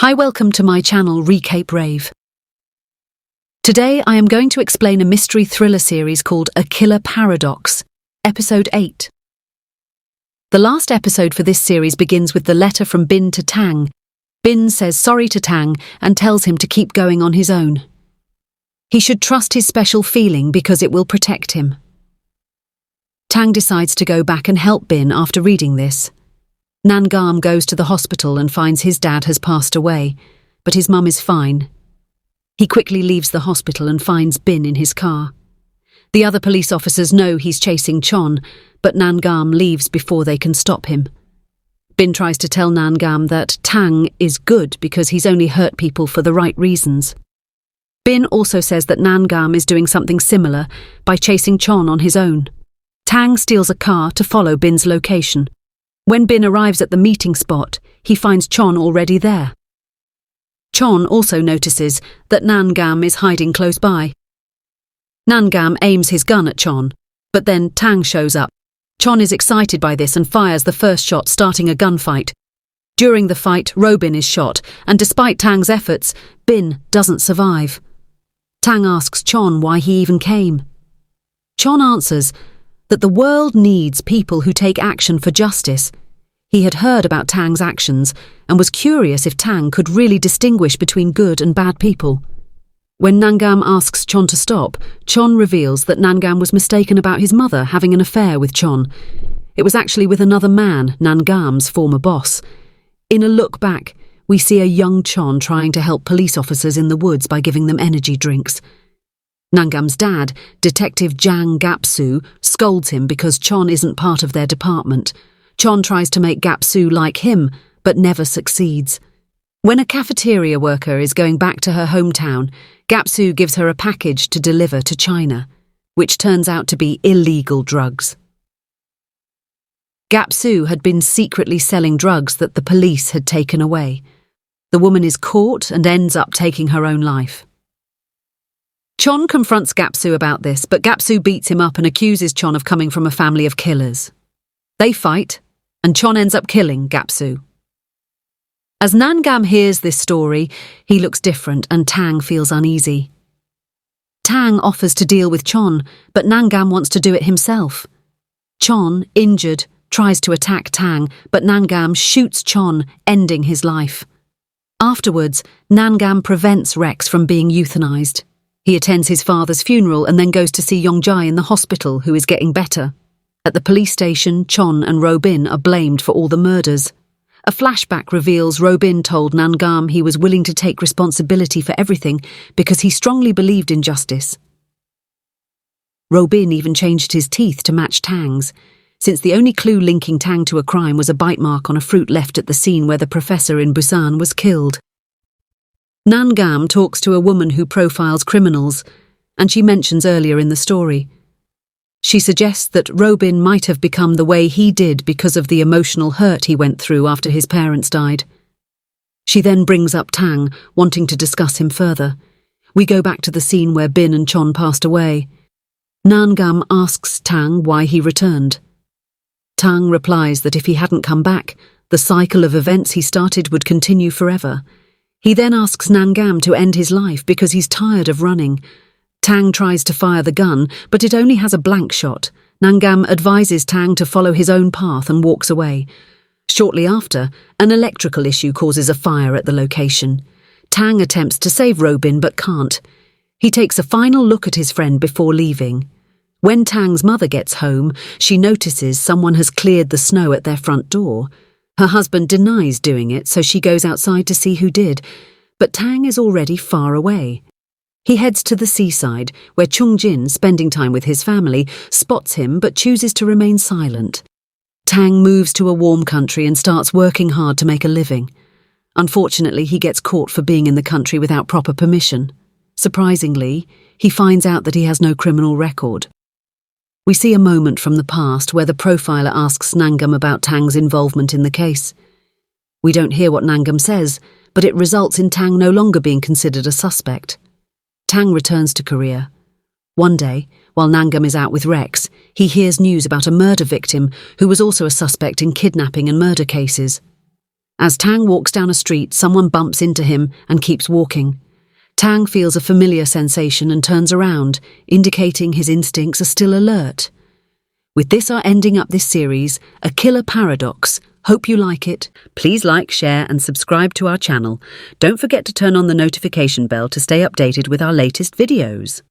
Hi, welcome to my channel Recape Rave. Today I am going to explain a mystery thriller series called A Killer Paradox, Episode 8. The last episode for this series begins with the letter from Bin to Tang. Bin says sorry to Tang and tells him to keep going on his own. He should trust his special feeling because it will protect him. Tang decides to go back and help Bin after reading this. Nangam goes to the hospital and finds his dad has passed away, but his mum is fine. He quickly leaves the hospital and finds Bin in his car. The other police officers know he's chasing Chon, but Nangam leaves before they can stop him. Bin tries to tell Nangam that Tang is good because he's only hurt people for the right reasons. Bin also says that Nangam is doing something similar by chasing Chon on his own. Tang steals a car to follow Bin's location. When Bin arrives at the meeting spot, he finds Chon already there. Chon also notices that Nangam is hiding close by. Nangam aims his gun at Chon, but then Tang shows up. Chon is excited by this and fires the first shot, starting a gunfight. During the fight, Robin is shot, and despite Tang's efforts, Bin doesn't survive. Tang asks Chon why he even came. Chon answers that the world needs people who take action for justice. He had heard about Tang's actions and was curious if Tang could really distinguish between good and bad people. When Nangam asks Chon to stop, Chon reveals that Nangam was mistaken about his mother having an affair with Chon. It was actually with another man, Nangam's former boss. In a look back, we see a young Chon trying to help police officers in the woods by giving them energy drinks. Nangam's dad, Detective Jang Gap-soo, scolds him because Chon isn't part of their department. Chon tries to make Gap-soo like him, but never succeeds. When a cafeteria worker is going back to her hometown, Gap-soo gives her a package to deliver to China, which turns out to be illegal drugs. Gap-soo had been secretly selling drugs that the police had taken away. The woman is caught and ends up taking her own life. Chon confronts Gap-soo about this, but Gap-soo beats him up and accuses Chon of coming from a family of killers. They fight, and Chon ends up killing Gap-soo. As Nangam hears this story, he looks different and Tang feels uneasy. Tang offers to deal with Chon, but Nangam wants to do it himself. Chon, injured, tries to attack Tang, but Nangam shoots Chon, ending his life. Afterwards, Nangam prevents Rex from being euthanized. He attends his father's funeral and then goes to see Yongjai in the hospital, who is getting better. At the police station, Chon and Robin are blamed for all the murders. A flashback reveals Robin told Nangam he was willing to take responsibility for everything because he strongly believed in justice. Robin even changed his teeth to match Tang's, since the only clue linking Tang to a crime was a bite mark on a fruit left at the scene where the professor in Busan was killed. Nangam talks to a woman who profiles criminals, and she mentions earlier in the story. She suggests that Robin might have become the way he did because of the emotional hurt he went through after his parents died. She then brings up Tang, wanting to discuss him further. We go back to the scene where Bin and Chon passed away. Nangam asks Tang why he returned. Tang replies that if he hadn't come back, the cycle of events he started would continue forever. He then asks Nangam to end his life because he's tired of running. Tang tries to fire the gun, but it only has a blank shot. Nangam advises Tang to follow his own path and walks away. Shortly after, an electrical issue causes a fire at the location. Tang attempts to save Robin but can't. He takes a final look at his friend before leaving. When Tang's mother gets home, she notices someone has cleared the snow at their front door. Her husband denies doing it, so she goes outside to see who did, but Tang is already far away. He heads to the seaside, where Chung Jin, spending time with his family, spots him but chooses to remain silent. Tang moves to a warm country and starts working hard to make a living. Unfortunately, he gets caught for being in the country without proper permission. Surprisingly, he finds out that he has no criminal record. We see a moment from the past where the profiler asks Nangam about Tang's involvement in the case. We don't hear what Nangam says, but it results in Tang no longer being considered a suspect. Tang returns to Korea. One day, while Nangam is out with Rex, he hears news about a murder victim who was also a suspect in kidnapping and murder cases. As Tang walks down a street, someone bumps into him and keeps walking. Tang feels a familiar sensation and turns around, indicating his instincts are still alert. With this, our ending up this series, A Killer Paradox. Hope you like it. Please like, share and subscribe to our channel. Don't forget to turn on the notification bell to stay updated with our latest videos.